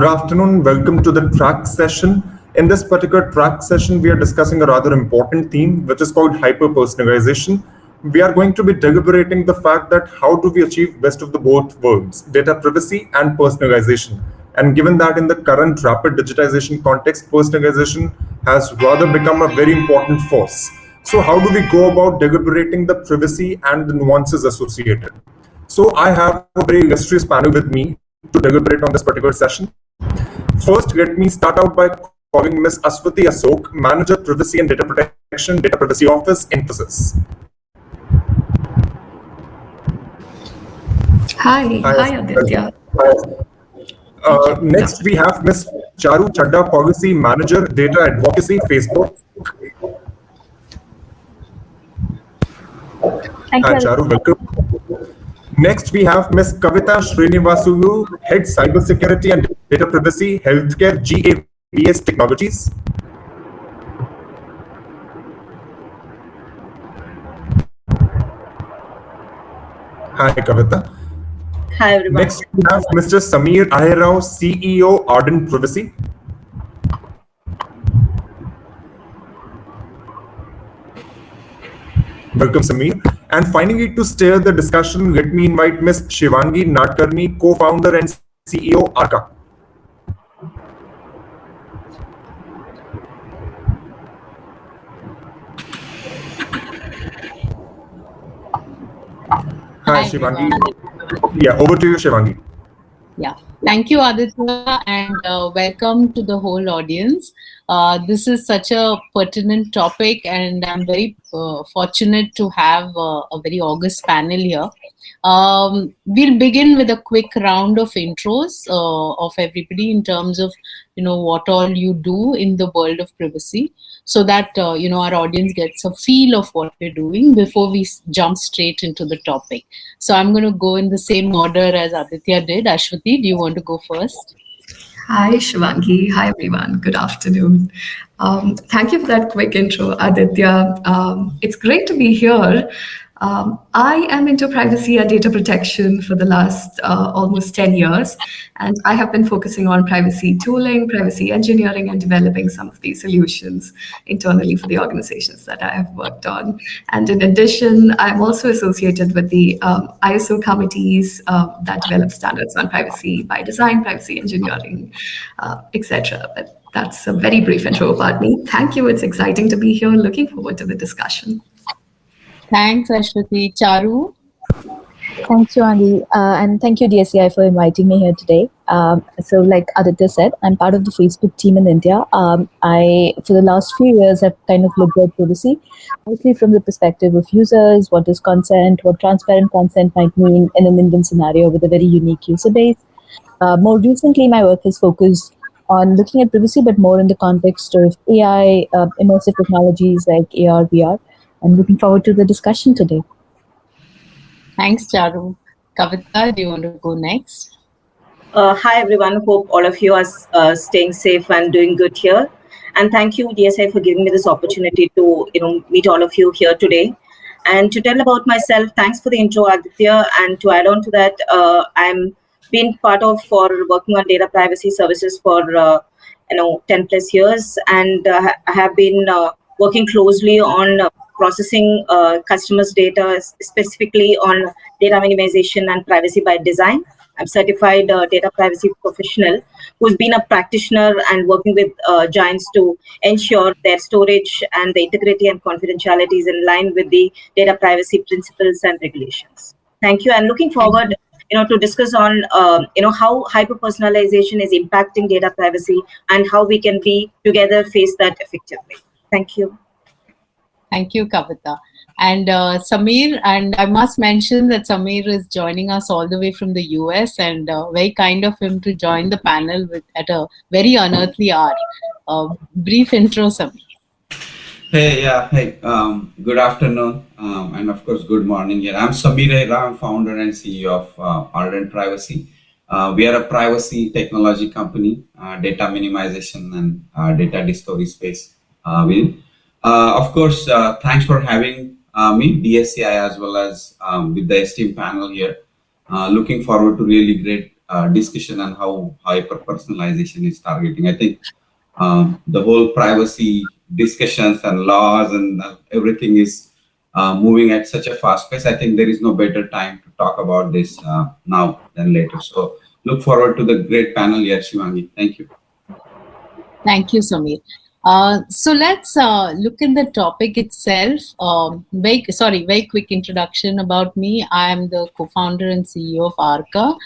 Good afternoon. Welcome to the track session. In this particular track session, we are discussing a rather important theme, which is called hyper-personalization. We are going to be deliberating the fact that how do we achieve best of the both worlds, data privacy and personalization. And given that in the current rapid digitization context, personalization has rather become a very important force. So how do we go about deliberating the privacy and the nuances associated? So I have a very illustrious panel with me to deliberate on this particular session. First, let me start out by calling Ms. Aswati Asok, Manager Privacy and Data Protection, Data Privacy Office, Infosys. Hi Aditya. Next, we have Ms. Charu Chadda, Policy Manager, Data Advocacy, Facebook. Hi, Charu, welcome. Next, we have Ms. Kavita Srinivasulu, Head Cybersecurity and Data Privacy, Healthcare, GABS Technologies. Hi, Kavita. Hi, everyone. Next, we have Mr. Sameer Ahirao, CEO, Ardent Privacy. Welcome, Sameer. And finally, to steer the discussion, let me invite Ms. Shivangi Nadkarni, co-founder and CEO, Arca. Hi, Shivangi. Yeah, over to you, Shivangi. Yeah, thank you, Aditya, and welcome to the whole audience. This is such a pertinent topic, and I'm very fortunate to have a very august panel here. We'll begin with a quick round of intros of everybody in terms of what all you do in the world of privacy, so that our audience gets a feel of what we're doing before we jump straight into the topic. So I'm going to go in the same order as Aditya did. Ashwati, do you want to go first? Hi Shivangi. Hi everyone. Good afternoon. Thank you for that quick intro, Aditya. It's great to be here. I am into privacy and data protection for the last almost 10 years, and I have been focusing on privacy tooling, privacy engineering, and developing some of these solutions internally for the organizations that I have worked on. And in addition, I'm also associated with the ISO committees that develop standards on privacy by design, privacy engineering, etc. But that's a very brief intro about me. Thank you. It's exciting to be here. Looking forward to the discussion. Thanks, Ashwati. Charu? Thanks, Shivangi, and thank you, DSCI, for inviting me here today. So like Aditya said, I'm part of the Facebook team in India. I, for the last few years, have kind of looked at privacy, mostly from the perspective of users, what is consent, what transparent consent might mean in an Indian scenario with a very unique user base. More recently, my work has focused on looking at privacy, but more in the context of AI, immersive technologies like AR, VR. I'm looking forward to the discussion today. Thanks, Charu. Kavita, do you want to go next? Hi, everyone. Hope all of you are staying safe and doing good here. And thank you, DSI, for giving me this opportunity to meet all of you here today. And to tell about myself, thanks for the intro, Aditya. And to add on to that, I'm been part of for working on data privacy services for 10 plus years, and I have been working closely on processing customers' data, specifically on data minimization and privacy by design. I'm certified data privacy professional who's been a practitioner and working with giants to ensure their storage and the integrity and confidentiality is in line with the data privacy principles and regulations. Thank you, and looking forward to discuss on how hyper-personalization is impacting data privacy and how we can be together face that effectively. Thank you. Thank you, Kavita. And Sameer, and I must mention that Sameer is joining us all the way from the US, and very kind of him to join the panel at a very unearthly hour. Brief intro, Sameer. Hey, good afternoon, and of course, good morning. I'm Sameer Ahirao, I'm founder and CEO of Ardent Privacy. We are a privacy technology company, data minimization and data discovery space. Of course, thanks for having me, DSCI, as well as with the esteemed panel here. Looking forward to really great discussion on how hyper-personalization is targeting. I think the whole privacy discussions and laws and everything is moving at such a fast pace. I think there is no better time to talk about this now than later. So look forward to the great panel here, Shivangi. Thank you. Thank you, Samir. So let's look at the topic itself. Very quick introduction about me. I am the co-founder and CEO of Arca.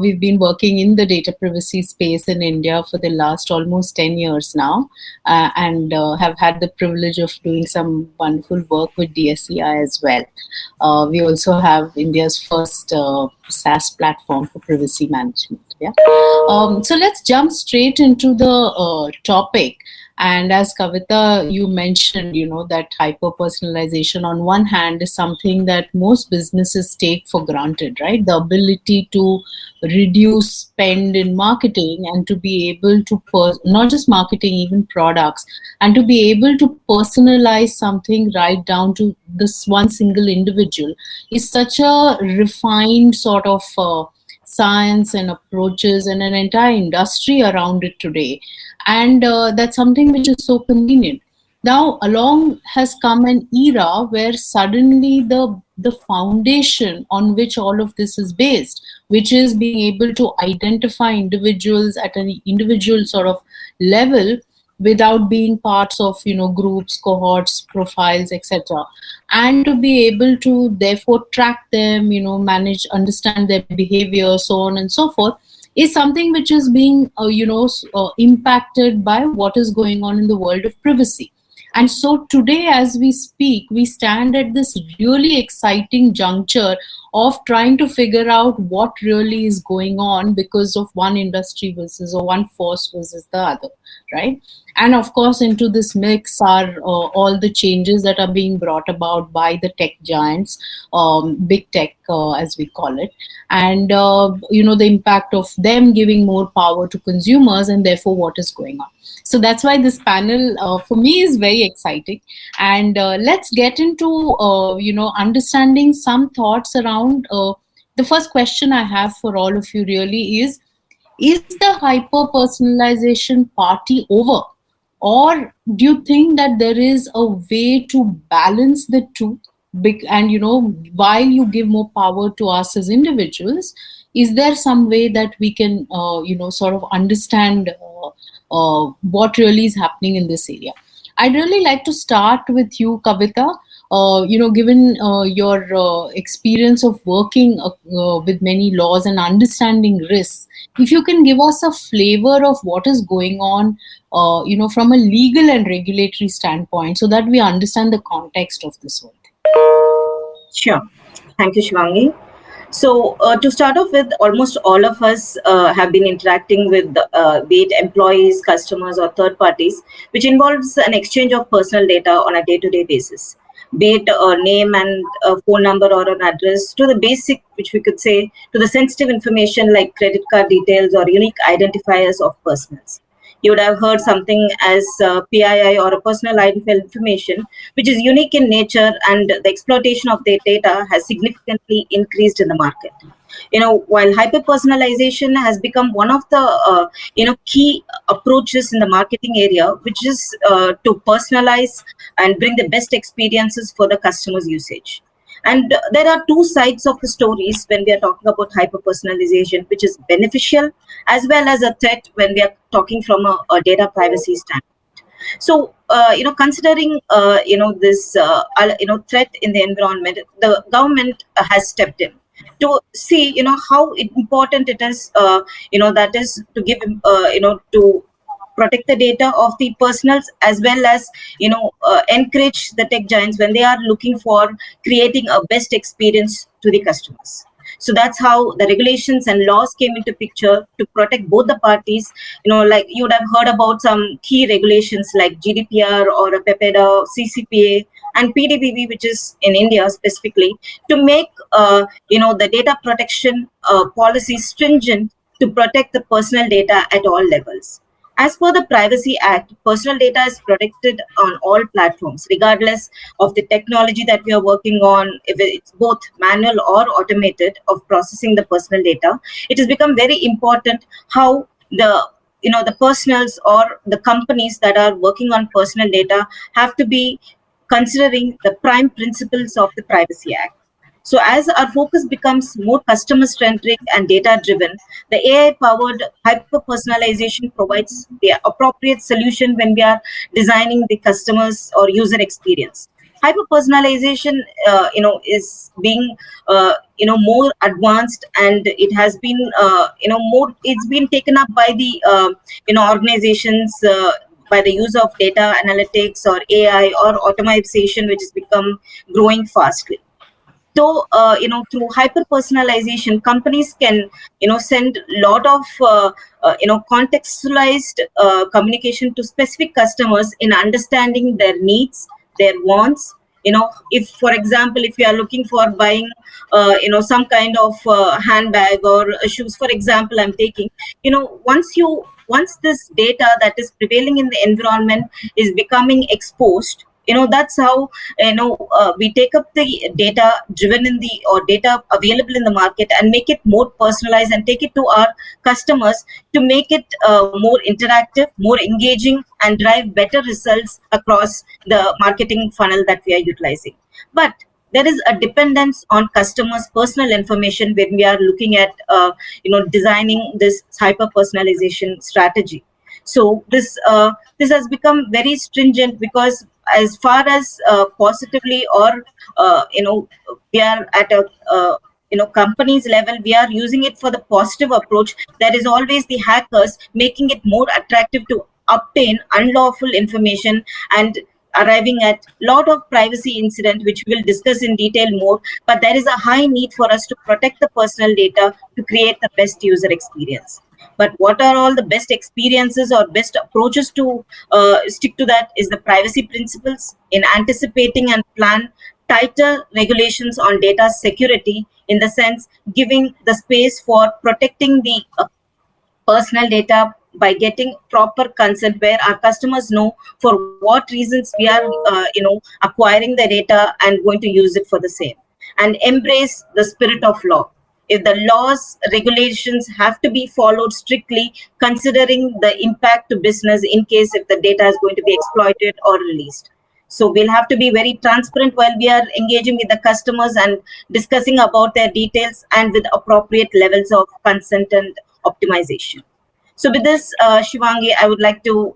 We've been working in the data privacy space in India for the last almost 10 years now, and have had the privilege of doing some wonderful work with DSEI as well. We also have India's first SaaS platform for privacy management. Yeah. So let's jump straight into the topic. And as Kavita, you mentioned, that hyper-personalization on one hand is something that most businesses take for granted, right? The ability to reduce spend in marketing and to be able to, not just marketing, even products, and to be able to personalize something right down to this one single individual is such a refined sort of science and approaches and an entire industry around it today. And that's something which is so convenient. Now along has come an era where suddenly the foundation on which all of this is based, which is being able to identify individuals at an individual sort of level without being parts of groups, cohorts, profiles, etc., and to be able to therefore track them, manage, understand their behavior, so on and so forth, is something which is being impacted by what is going on in the world of privacy. And so today, as we speak, we stand at this really exciting juncture of trying to figure out what really is going on because of one industry versus, or one force versus the other, right? And of course, into this mix are all the changes that are being brought about by the tech giants, big tech, as we call it, and the impact of them giving more power to consumers, and therefore what is going on. So that's why this panel for me is very exciting. And let's get into understanding some thoughts around. The first question I have for all of you really is the hyper personalization party over? Or do you think that there is a way to balance the two? And while you give more power to us as individuals, is there some way that we can sort of understand what really is happening in this area? I'd really like to start with you, Kavita. Given your experience of working with many laws and understanding risks, if you can give us a flavor of what is going on, from a legal and regulatory standpoint, so that we understand the context of this whole thing. Sure. Thank you, Shivangi. So to start off with, almost all of us have been interacting with be it employees, customers, or third parties, which involves an exchange of personal data on a day-to-day basis, be it a name and a phone number or an address, to the basic, which we could say, to the sensitive information like credit card details or unique identifiers of personals. You would have heard something as PII, or a personal identifier information, which is unique in nature, and the exploitation of their data has significantly increased in the market. While hyper-personalization has become one of the key approaches in the marketing area, which is to personalize and bring the best experiences for the customer's usage. And there are two sides of the stories when we are talking about hyper-personalization, which is beneficial as well as a threat when we are talking from a data privacy standpoint. So, considering, this, threat in the environment, the government has stepped in to see, how important it is, that is to give, to protect the data of the personals, as well as encourage the tech giants when they are looking for creating a best experience to the customers. So that's how the regulations and laws came into picture to protect both the parties. Like you would have heard about some key regulations like GDPR or a PEPEDA, CCPA, and PDPP, which is in India specifically, to make the data protection policy stringent to protect the personal data at all levels. As per the Privacy Act, personal data is protected on all platforms, regardless of the technology that we are working on, if it's both manual or automated of processing the personal data. It has become very important how the personals or the companies that are working on personal data have to be considering the prime principles of the Privacy Act. So as our focus becomes more customer centric and data driven, the AI powered hyper personalization provides the appropriate solution when we are designing the customers or user experience. Hyper personalization, is being, more advanced, and it has been, more. It's been taken up by the, organizations. By the use of data analytics or AI or automation, which has become growing fastly. So through hyper personalization, companies can send lot of contextualized communication to specific customers in understanding their needs, their wants. If for example, if you are looking for buying some kind of handbag or shoes, for example, I'm taking, once this data that is prevailing in the environment is becoming exposed, that's how we take up the data driven in the or data available in the market and make it more personalized and take it to our customers to make it more interactive, more engaging, and drive better results across the marketing funnel that we are utilizing. But there is a dependence on customers' personal information when we are looking at designing this hyper personalization strategy. So this has become very stringent, because as far as positively or we are at a companies level, we are using it for the positive approach. There is always the hackers making it more attractive to obtain unlawful information and arriving at lot of privacy incident, which we will discuss in detail more. But there is a high need for us to protect the personal data to create the best user experience. But what are all the best experiences or best approaches to stick to that is the privacy principles in anticipating and plan tighter regulations on data security, in the sense giving the space for protecting the personal data by getting proper consent, where our customers know for what reasons we are acquiring the data and going to use it for the same, and embrace the spirit of law. If the laws regulations have to be followed strictly, considering the impact to business in case if the data is going to be exploited or released. So we'll have to be very transparent while we are engaging with the customers and discussing about their details, and with appropriate levels of consent and optimization. So with this, Shivangi, I would like to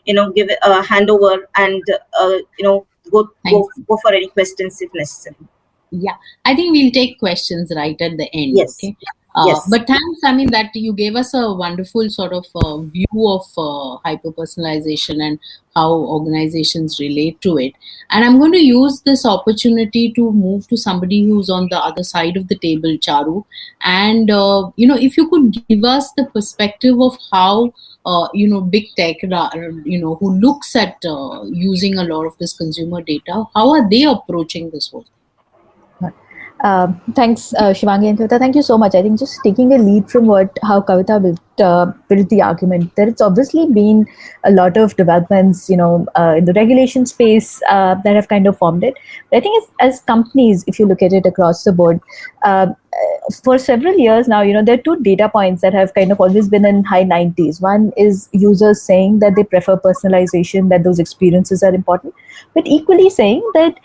give a handover and go for any questions if necessary. Yeah, I think we'll take questions right at the end. Yes. Okay. Yes. But thanks, that you gave us a wonderful sort of view of hyper-personalization and how organizations relate to it. And I'm going to use this opportunity to move to somebody who's on the other side of the table, Charu. And, if you could give us the perspective of how, big tech, who looks at using a lot of this consumer data, how are they approaching this whole thing? Thanks, Shivangi and Kavita. Thank you so much. I think just taking a lead from how Kavita built the argument, there it's obviously been a lot of developments, in the regulation space that have kind of formed it. But I think as companies, if you look at it across the board, for several years now, there are two data points that have kind of always been in high 90s. One is users saying that they prefer personalization, that those experiences are important, but equally saying that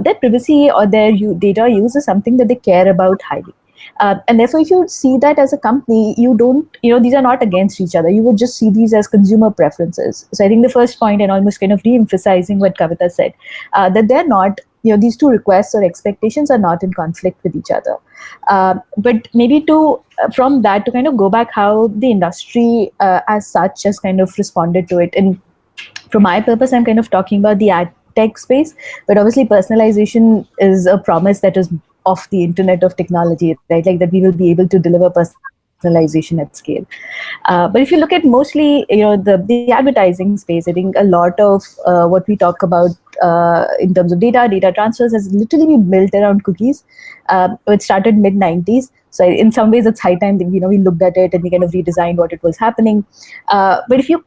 their privacy or their data use is something that they care about highly. And therefore, if you see that as a company, you don't, these are not against each other. You would just see these as consumer preferences. So I think the first point, and almost kind of re-emphasizing what Kavita said, that they're not, these two requests or expectations are not in conflict with each other. But maybe from that to kind of go back how the industry as such has kind of responded to it. And for my purpose, I'm kind of talking about the ad tech space, but obviously personalization is a promise that is of the Internet of Technology, right? Like that we will be able to deliver personalization at scale. But if you look at mostly, the advertising space, I think a lot of what we talk about in terms of data transfers has literally been built around cookies. It started mid 90s. So in some ways, it's high time that we looked at it and we kind of redesigned what it was happening. But if you,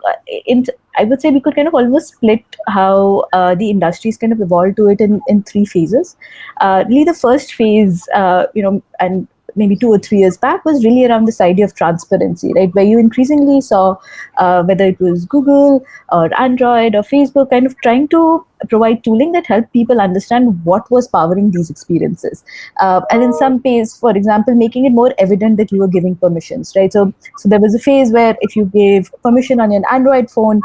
I would say we could kind of almost split how the industries kind of evolved to it in three phases. Really, the first phase, and maybe 2 or 3 years back was really around this idea of transparency, right? Where you increasingly saw whether it was Google or Android or Facebook kind of trying to provide tooling that helped people understand what was powering these experiences. And in some ways, for example, making it more evident that you were giving permissions, right? So there was a phase where if you gave permission on an Android phone,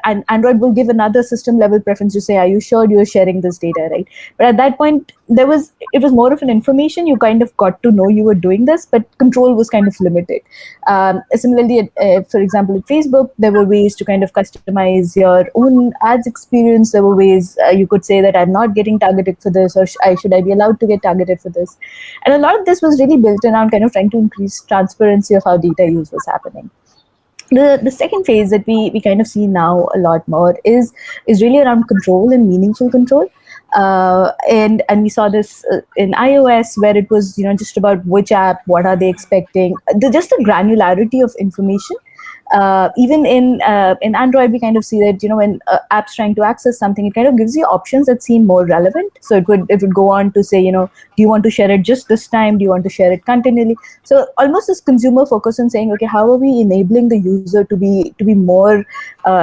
and Android will give another system level preference to say, are you sure you're sharing this data, right? But at that point, it was more of an information. You kind of got to know you were doing this, but control was kind of limited. Similarly, for example, at Facebook, there were ways to kind of customize your own ads experience. There were ways you could say that I'm not getting targeted for this, or should I be allowed to get targeted for this? And a lot of this was really built around kind of trying to increase transparency of how data use was happening. The second phase that we kind of see now a lot more is really around control and meaningful control. And we saw this in iOS, where it was just about which app, what are they expecting, just the granularity of information. Even in Android, we kind of see that when apps trying to access something, it kind of gives you options that seem more relevant. So it would go on to say, do you want to share it just this time? Do you want to share it continually? So almost this consumer focus on saying, okay, how are we enabling the user to be more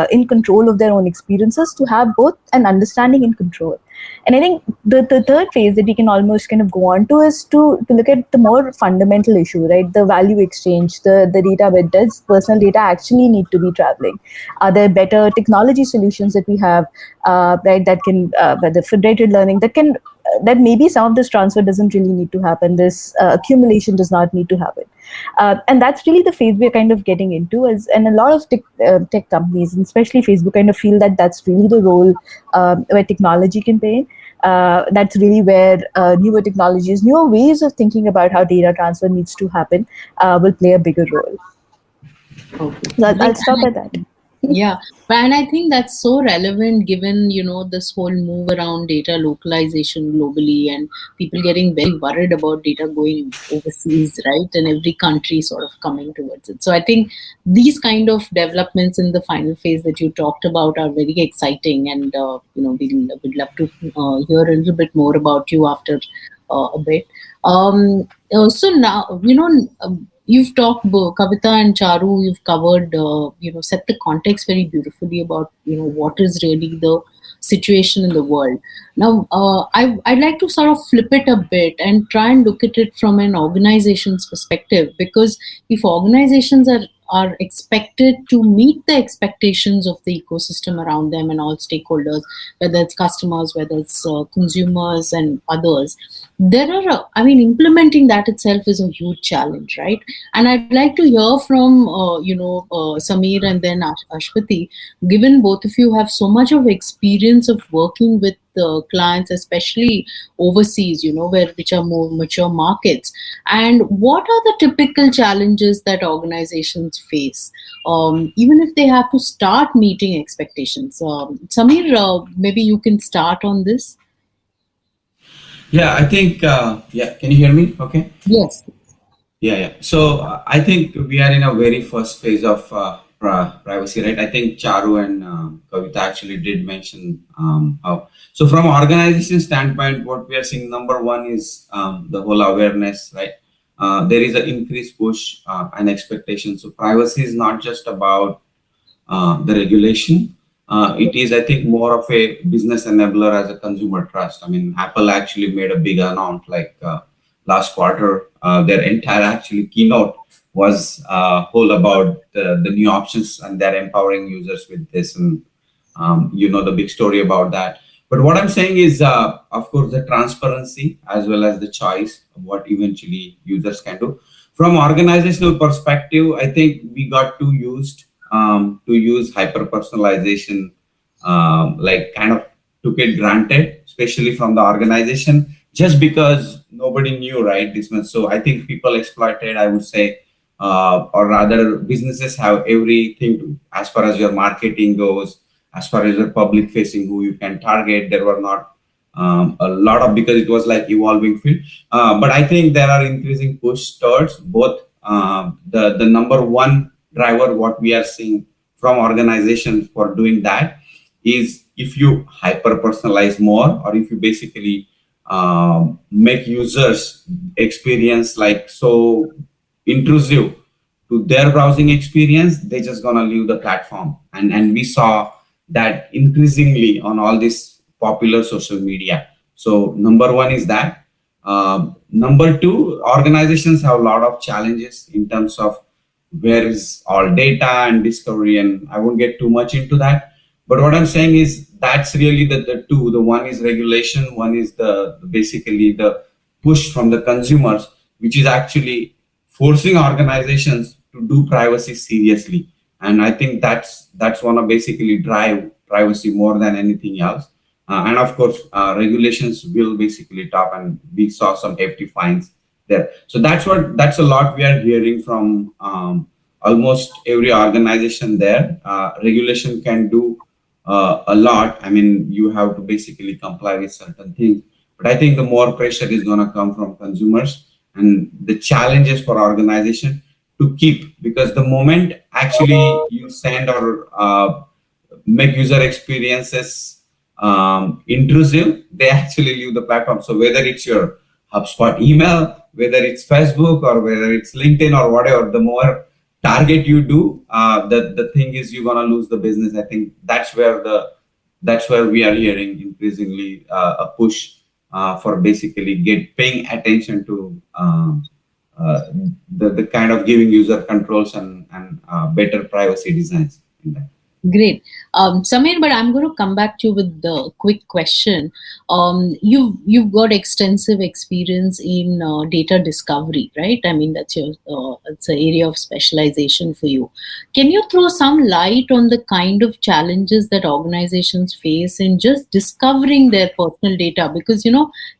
in control of their own experiences, to have both an understanding and control. And I think the third phase that we can almost kind of go on to is to look at the more fundamental issue, right? The value exchange, the data. Where does personal data actually need to be traveling? Are there better technology solutions that we have, right, that can, the federated learning, that maybe some of this transfer doesn't really need to happen. This accumulation does not need to happen. And that's really the phase we're kind of getting into. And a lot of tech companies, and especially Facebook, kind of feel that that's really the role where technology can play in. That's really where newer technologies, newer ways of thinking about how data transfer needs to happen will play a bigger role. Okay. So I'll stop at that. Yeah, and I think that's so relevant given this whole move around data localization globally, and people getting very worried about data going overseas, right? And every country sort of coming towards it. So I think these kind of developments in the final phase that you talked about are very exciting, and we'd love to hear a little bit more about you after a bit. So now you've talked, Kavita and Charu, you've covered, set the context very beautifully about, what is really the situation in the world. Now, I'd like to sort of flip it a bit and try and look at it from an organization's perspective, because if organizations are expected to meet the expectations of the ecosystem around them and all stakeholders, whether it's customers, whether it's consumers and others, implementing that itself is a huge challenge, right? And I'd like to hear from, Samir and then Ashwati, given both of you have so much of experience of working with clients, especially overseas, which are more mature markets. And what are the typical challenges that organizations face, even if they have to start meeting expectations? Samir, maybe you can start on this. Yeah, I think, can you hear me? Okay. Yes. Yeah. So I think we are in a very first phase of privacy, right? I think Charu and Kavita actually did mention how. So from organization standpoint, what we are seeing, number one is the whole awareness, right? There is an increased push and expectation. So privacy is not just about the regulation. It is, I think, more of a business enabler as a consumer trust. I mean, Apple actually made a big announcement like last quarter. Their entire actually keynote was whole about the new options, and they're empowering users with this. And the big story about that. But what I'm saying is, of course, the transparency as well as the choice of what eventually users can do. From organizational perspective, I think we got too used to use hyper-personalization, like kind of took it granted, especially from the organization, just because nobody knew, right? This much. So I think people exploited, I would say, or rather businesses have everything to, as far as your marketing goes, as far as the public facing who you can target. There were not a lot of, because it was like evolving field. But I think there are increasing push towards both. The number one driver what we are seeing from organizations for doing that is if you hyper personalize more, or if you basically make users experience like so intrusive to their browsing experience, they're just gonna leave the platform. And we saw that increasingly on all this popular social media. So number one is that. Number two, organizations have a lot of challenges in terms of where is all data and discovery, and I won't get too much into that. But what I'm saying is that's really the two. The one is regulation, one is the basically the push from the consumers, which is actually forcing organizations to do privacy seriously. And I think that's one of basically drive privacy more than anything else. And of course, regulations will basically top, and we saw some hefty fines there. So that's a lot we are hearing from almost every organization there. Regulation can do a lot. I mean, you have to basically comply with certain things. But I think the more pressure is going to come from consumers, and the challenges for organization to keep, because the moment actually you send or make user experiences intrusive, they actually leave the platform. So whether it's your HubSpot email, whether it's Facebook, or whether it's LinkedIn or whatever, the more target you do, the thing is you're gonna lose the business. I think that's where we are hearing increasingly a push for basically paying attention to the kind of giving user controls and better privacy designs in that. Great. Samir, but I'm going to come back to you with the quick question. You've got extensive experience in data discovery, right? I mean, that's your it's an area of specialization for you. Can you throw some light on the kind of challenges that organizations face in just discovering their personal data? Because,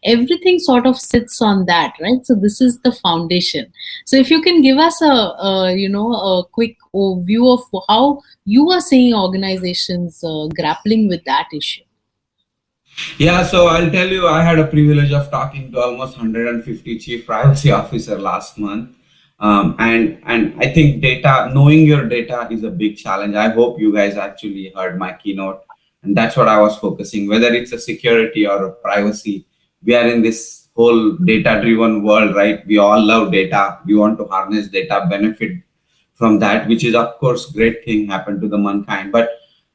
everything sort of sits on that, right? So this is the foundation. So if you can give us a quick view of how you are seeing organizations grappling with that issue. Yeah, so I'll tell you, I had a privilege of talking to almost 150 chief privacy officer last month. And I think knowing your data is a big challenge. I hope you guys actually heard my keynote, and that's what I was focusing, whether it's a security or a privacy. We are in this whole data driven world, right? We all love data. We want to harness data, benefit from that, which is of course great thing happened to the mankind. But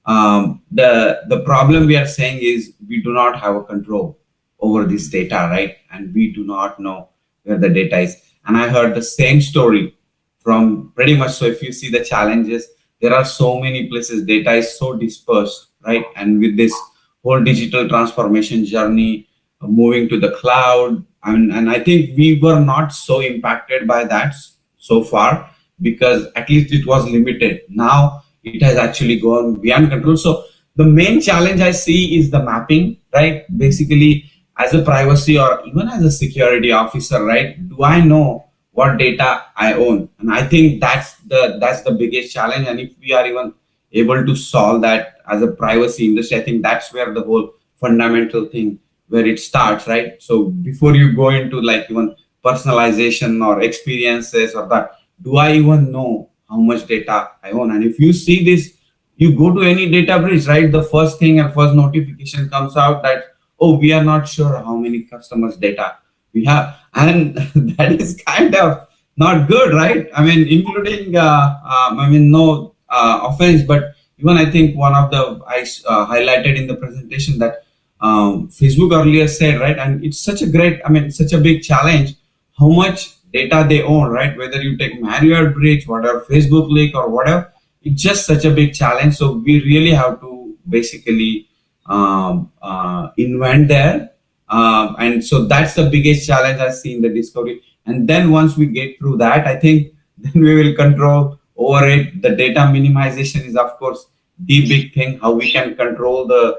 the problem we are saying is we do not have a control over this data, right? And we do not know where the data is. And I heard the same story from pretty much. So if you see the challenges, there are so many places data is so dispersed, right? And with this whole digital transformation journey, moving to the cloud, and I think we were not so impacted by that so far, because at least it was limited. Now it has actually gone beyond control. So the main challenge I see is the mapping, right? Basically, as a privacy or even as a security officer, right? Do I know what data I own? And I think that's the biggest challenge. And if we are even able to solve that as a privacy industry, I think that's where the whole fundamental thing where it starts, right? So before you go into like even personalization or experiences or that, do I even know how much data I own? And if you see this, you go to any data breach, right? The first thing and first notification comes out that, oh, we are not sure how many customers' data we have. And that is kind of not good, right? I mean, including, no offense, but even I think one of the, I highlighted in the presentation that Facebook earlier said, right? And it's such a big challenge, how much data they own, right? Whether you take Marriott breach, whatever, Facebook leak or whatever, it's just such a big challenge. So we really have to basically invent there. And so that's the biggest challenge I see in the discovery. And then once we get through that, I think then we will control over it. The data minimization is of course the big thing, how we can control the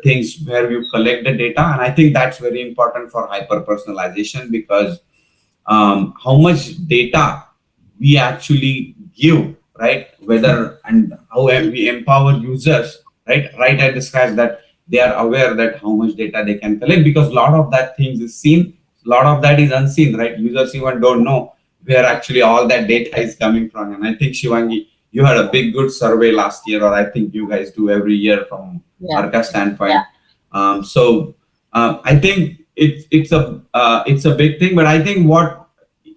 things where you collect the data. And I think that's very important for hyper-personalization, because how much data we actually give, right? Whether and how we empower users, right at the scratch, that they are aware that how much data they can collect, because a lot of that things is seen, a lot of that is unseen, right? Users even don't know where actually all that data is coming from. And I think, Shivangi, you had a big good survey last year, or I think you guys do every year from Arca standpoint. I think it's a big thing, but I think what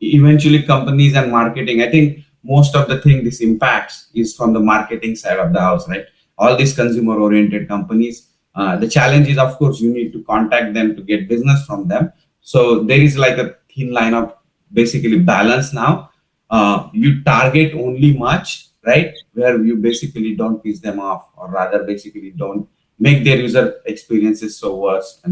eventually companies and marketing, I think most of the thing this impacts is from the marketing side of the house, right? All these consumer oriented companies, the challenge is, of course, you need to contact them to get business from them. So there is like a thin line of basically balance now. You target only much, right, where you basically don't piss them off, or rather basically don't make their user experiences so worse.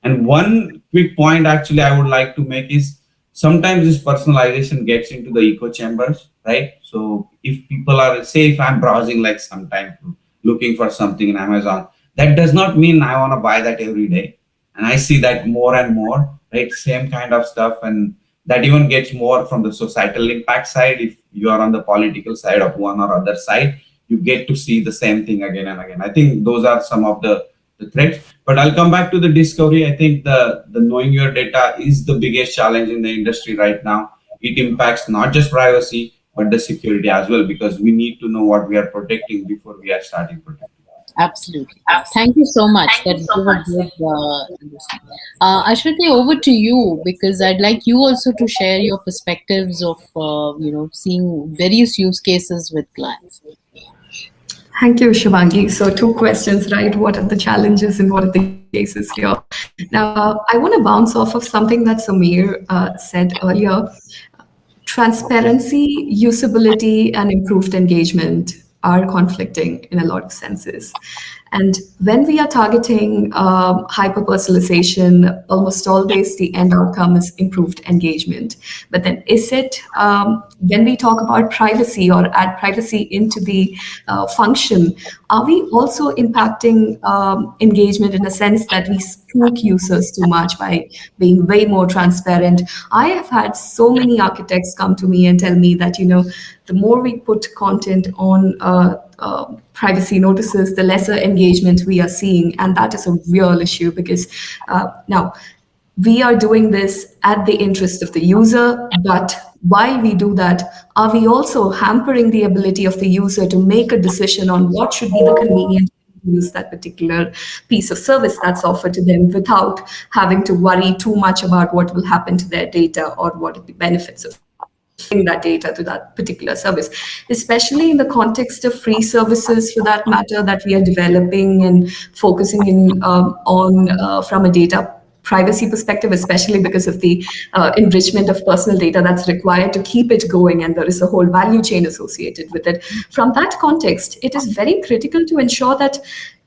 And one quick point actually I would like to make is, sometimes this personalization gets into the echo chambers, right? So if people are, say, if I'm browsing like sometime looking for something in Amazon, that does not mean I want to buy that every day. And I see that more and more, right? Same kind of stuff. And that even gets more from the societal impact side. If you are on the political side of one or other side, you get to see the same thing again and again. I think those are some of the threats. But I'll come back to the discovery. I think the knowing your data is the biggest challenge in the industry right now. It impacts not just privacy, but the security as well, because we need to know what we are protecting before we are starting protecting. Absolutely. Thank you so much. That gave a good understanding. Ashwati, over to you, because I'd like you also to share your perspectives of seeing various use cases with clients. Thank you, Shivangi. So, two questions, right? What are the challenges and what are the cases here? Now, I want to bounce off of something that Samir said earlier. Transparency, usability, and improved engagement are conflicting in a lot of senses. And when we are targeting hyper-personalization, almost always the end outcome is improved engagement. But then is it, when we talk about privacy or add privacy into the function, are we also impacting engagement in a sense that we spook users too much by being way more transparent? I have had so many architects come to me and tell me that, the more we put content on privacy notices, the lesser engagement we are seeing. And that is a real issue because now we are doing this at the interest of the user, but while we do that, are we also hampering the ability of the user to make a decision on what should be the convenient use that particular piece of service that's offered to them without having to worry too much about what will happen to their data or what are the benefits of that data to that particular service, especially in the context of free services for that matter that we are developing and focusing in on from a data privacy perspective, especially because of the enrichment of personal data that's required to keep it going, and there is a whole value chain associated with it. From that context, it is very critical to ensure that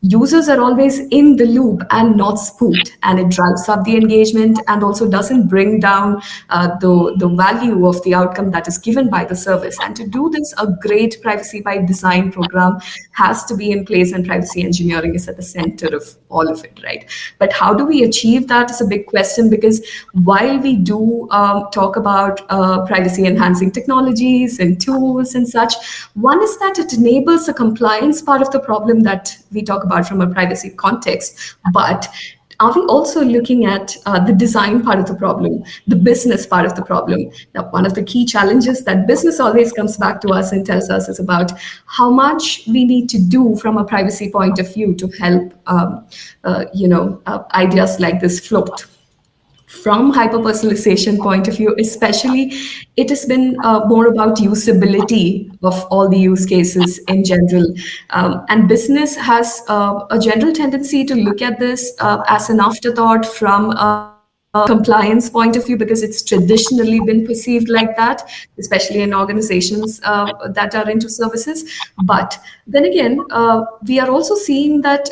users are always in the loop and not spooked, and it drives up the engagement and also doesn't bring down the value of the outcome that is given by the service. And to do this, a great privacy by design program has to be in place, and privacy engineering is at the center of all of it, right? But how do we achieve that is a big question, because while we do talk about privacy enhancing technologies and tools and such, one is that it enables the compliance part of the problem that we talk about from a privacy context, but are we also looking at the design part of the problem, the business part of the problem? Now, one of the key challenges that business always comes back to us and tells us is about how much we need to do from a privacy point of view to help, ideas like this float. From hyper-personalization point of view, especially, it has been more about usability of all the use cases in general. And business has a general tendency to look at this as an afterthought from a compliance point of view, because it's traditionally been perceived like that, especially in organizations that are into services. But then again, we are also seeing that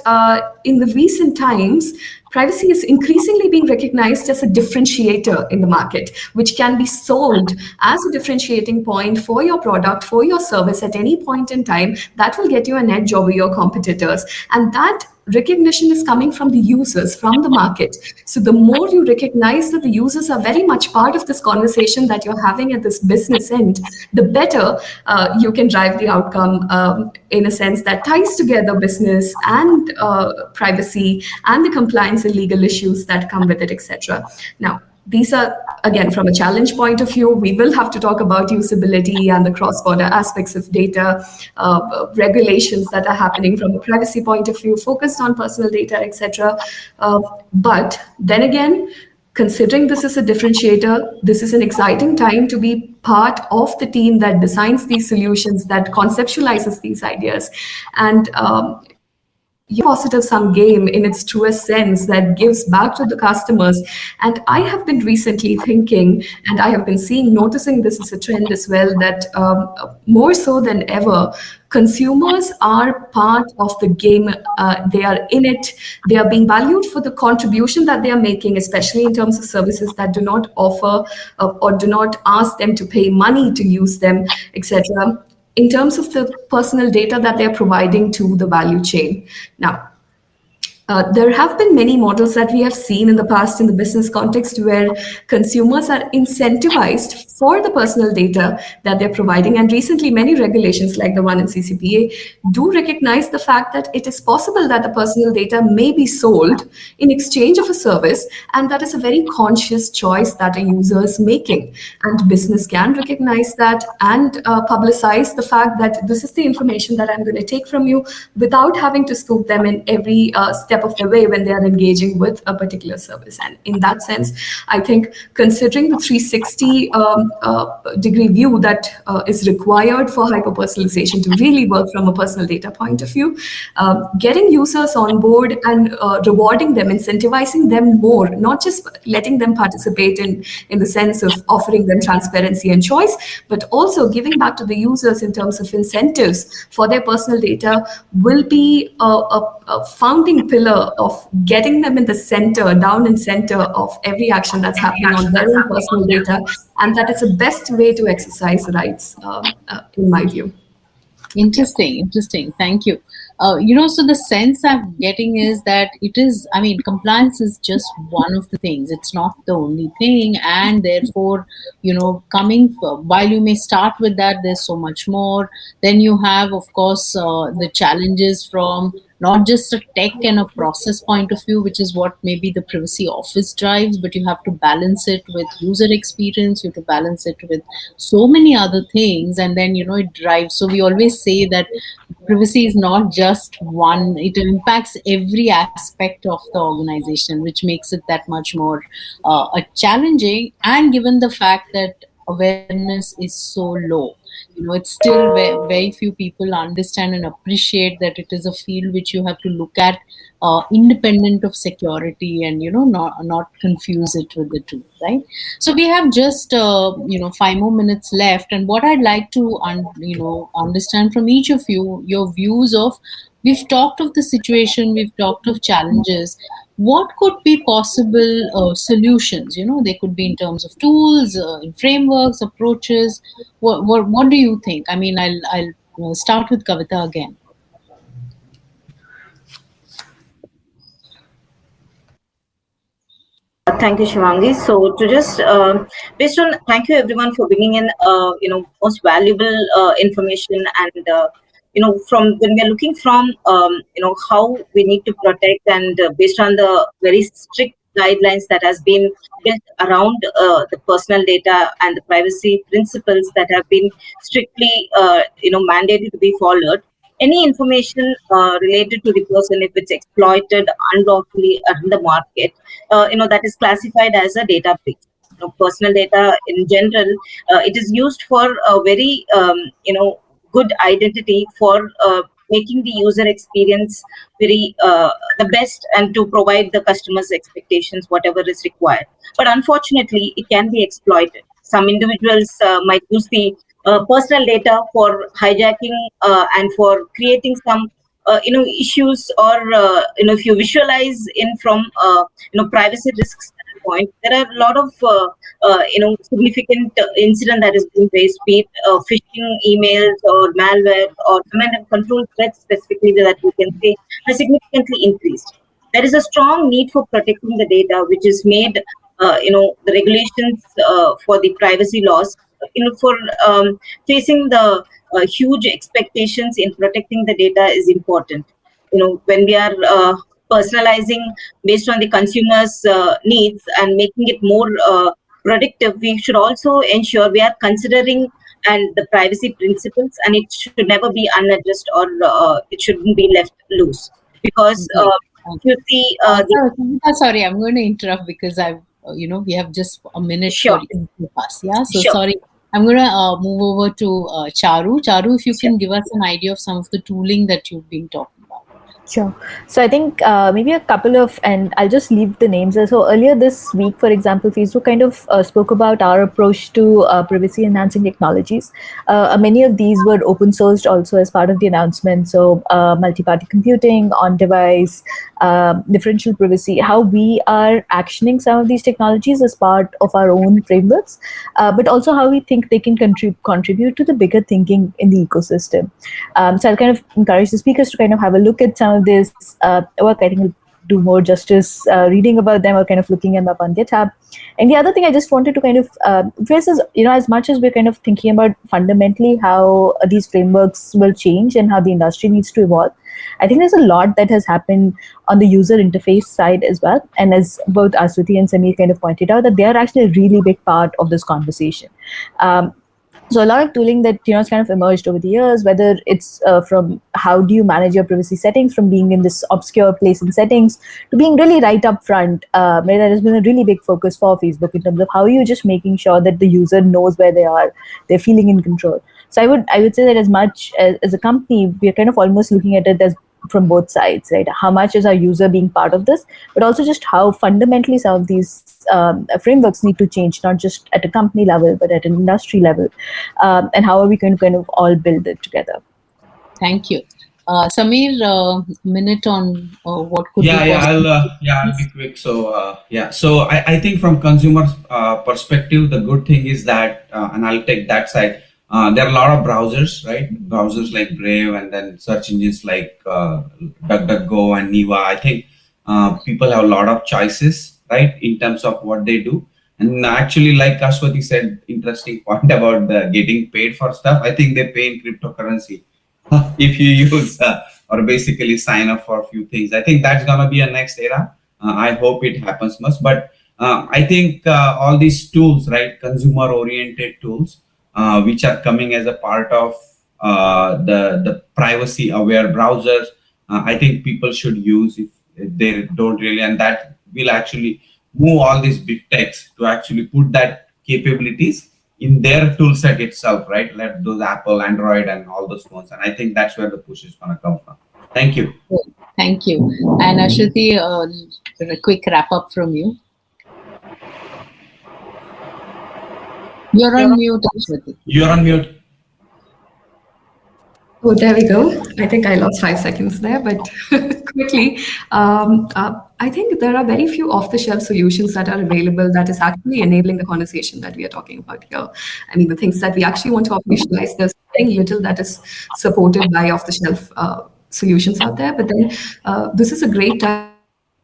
in the recent times, privacy is increasingly being recognized as a differentiator in the market, which can be sold as a differentiating point for your product, for your service at any point in time. That will get you an edge over your competitors. And that recognition is coming from the users, from the market. So the more you recognize that the users are very much part of this conversation that you're having at this business end, the better you can drive the outcome, in a sense that ties together business and privacy and the compliance and legal issues that come with it, etc. Now, these are, again, from a challenge point of view, we will have to talk about usability and the cross-border aspects of data, regulations that are happening from a privacy point of view, focused on personal data, etc. But then again, considering this is a differentiator, this is an exciting time to be part of the team that designs these solutions, that conceptualizes these ideas, and positive sum game in its truest sense that gives back to the customers. And I have been recently thinking, and I have been noticing this as a trend as well, that more so than ever, consumers are part of the game. They are in it. They are being valued for the contribution that they are making, especially in terms of services that do not offer or do not ask them to pay money to use them, etc., in terms of the personal data that they're providing to the value chain. Now, there have been many models that we have seen in the past in the business context where consumers are incentivized for the personal data that they're providing. And recently, many regulations like the one in CCPA do recognize the fact that it is possible that the personal data may be sold in exchange of a service. And that is a very conscious choice that a user is making. And business can recognize that and publicize the fact that this is the information that I'm going to take from you without having to scoop them in every step of the way when they are engaging with a particular service. And in that sense, I think considering the 360 degree view that is required for hyper-personalization to really work from a personal data point of view, getting users on board and rewarding them, incentivizing them more, not just letting them participate in the sense of offering them transparency and choice, but also giving back to the users in terms of incentives for their personal data will be a founding pillar of getting them in the center, down in center of every action that's happening on their own personal data. And that is the best way to exercise rights, in my view. Interesting. Thank you. So the sense I'm getting is that it is, compliance is just one of the things. It's not the only thing. And therefore, while you may start with that, there's so much more. Then you have, of course, the challenges from not just a tech and a process point of view, which is what maybe the privacy office drives, but you have to balance it with user experience, you have to balance it with so many other things, and then, it drives. So we always say that privacy is not just one, it impacts every aspect of the organization, which makes it that much more challenging. And given the fact that awareness is so low, it's still very few people understand and appreciate that it is a field which you have to look at independent of security, and not confuse it with the two, right? So we have just 5 more minutes left, and what I'd like to understand from each of you, your views of, we've talked of the situation, we've talked of challenges. What could be possible solutions? They could be in terms of tools, in frameworks, approaches. What do you think? I'll start with Kavita again. Thank you, Shivangi. So to just based on, thank you everyone for bringing in most valuable information, and from when we are looking from how we need to protect, and based on the very strict guidelines that has been built around the personal data and the privacy principles that have been strictly mandated to be followed. Any information related to the person, if it's exploited unlawfully in the market, that is classified as a data breach. Personal data in general, it is used for a very good identity for making the user experience very the best, and to provide the customer's expectations whatever is required. But unfortunately, it can be exploited. Some individuals might use the personal data for hijacking and for creating some issues, or if you visualize in from privacy risks point, there are a lot of significant incident that is being raised, be it phishing emails or malware or command and control threats specifically that we can say has significantly increased. There is a strong need for protecting the data, which is made, the regulations for the privacy laws, for facing the huge expectations in protecting the data is important. When we are personalizing based on the consumer's needs and making it more predictive, we should also ensure we are considering and the privacy principles, and it should never be unaddressed or it shouldn't be left loose. Because Great. you see, Sorry, I'm going to interrupt because we have just a minute for sure, you to pass. Yeah, so sure, sorry. I'm going to move over to Charu. Charu, if you sure. can give us an idea of some of the tooling that you've been talking about. Sure. So I think maybe a couple of, and I'll just leave the names there. So earlier this week, for example, Facebook kind of spoke about our approach to privacy enhancing technologies. Many of these were open sourced also as part of the announcement. So multi-party computing, on-device, differential privacy, how we are actioning some of these technologies as part of our own frameworks, but also how we think they can contribute to the bigger thinking in the ecosystem. So I'll kind of encourage the speakers to kind of have a look at some of this work. I think will do more justice reading about them or kind of looking them up on GitHub. And the other thing I just wanted to kind of address is, as much as we're kind of thinking about fundamentally how these frameworks will change and how the industry needs to evolve, I think there's a lot that has happened on the user interface side as well. And as both Aswati and Samir kind of pointed out, that they are actually a really big part of this conversation. So a lot of tooling that has kind of emerged over the years, whether it's from how do you manage your privacy settings, from being in this obscure place in settings to being really right up front, where there has been a really big focus for Facebook in terms of how are you just making sure that the user knows where they are, they're feeling in control. So I would say that as much as a company, we're kind of almost looking at it as from both sides, right? How much is our user being part of this, but also just how fundamentally some of these frameworks need to change, not just at a company level, but at an industry level, and how are we going to kind of all build it together? Thank you. Samir, minute on what could Yeah, be yeah, possible. I'll be quick. So I think from consumer perspective, the good thing is that, and I'll take that side. There are a lot of browsers, right? Browsers like Brave, and then search engines like DuckDuckGo and Niva. I think people have a lot of choices, right, in terms of what they do. And actually, like Ashwati said, interesting point about the getting paid for stuff. I think they pay in cryptocurrency if you use or basically sign up for a few things. I think that's gonna be a next era. I hope it happens much, but I think all these tools, right, consumer oriented tools, which are coming as a part of the privacy aware browsers, I think people should use if they don't really, and that will actually move all these big techs to actually put that capabilities in their tool set itself, right? Let those Apple, Android, and all those phones. And I think that's where the push is going to come from. Thank you. Thank you. And Ashwati, a quick wrap up from you. You're on mute, Ashwati. You're on mute. Oh, there we go. I think I lost 5 seconds there, but quickly, I think there are very few off-the-shelf solutions that are available that is actually enabling the conversation that we are talking about here. I mean, the things that we actually want to operationalize, there's very little that is supported by off-the-shelf solutions out there. But then this is a great time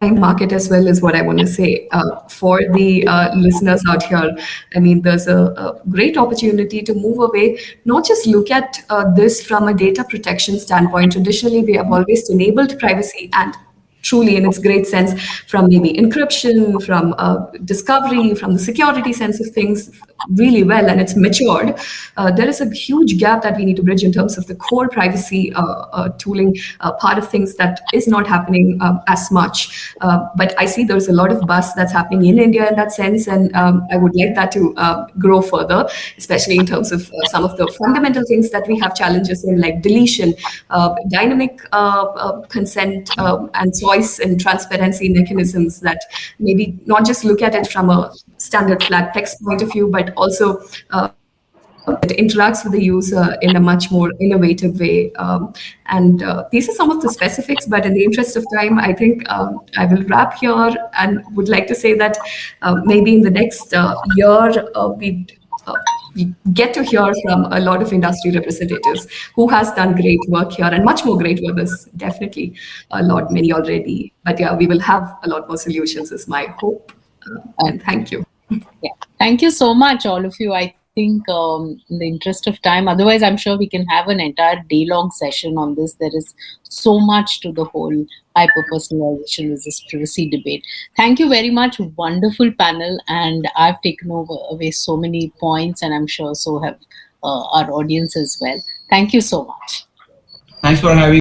market as well, is what I want to say for the listeners out here. I mean, there's a great opportunity to move away, not just look at this from a data protection standpoint. Traditionally, we have always enabled privacy and truly in its great sense from maybe encryption, from discovery, from the security sense of things really well, and it's matured. There is a huge gap that we need to bridge in terms of the core privacy tooling part of things that is not happening as much. But I see there's a lot of buzz that's happening in India in that sense, and I would like that to grow further, especially in terms of some of the fundamental things that we have challenges in, like deletion, dynamic consent, and choice and transparency mechanisms that maybe not just look at it from a standard flat text point of view, but also it interacts with the user in a much more innovative way. And these are some of the specifics, but in the interest of time, I think I will wrap here and would like to say that maybe in the next year, we get to hear from a lot of industry representatives who has done great work here, and much more great work. There's definitely a lot, many already. But yeah, we will have a lot more solutions is my hope. And thank you. Yeah. Thank you so much, all of you. I think in the interest of time, otherwise I'm sure we can have an entire day-long session on this. There is so much to the whole hyper-personalization versus privacy debate. Thank you very much. Wonderful panel. And I've taken away so many points, and I'm sure so have our audience as well. Thank you so much. Thanks for having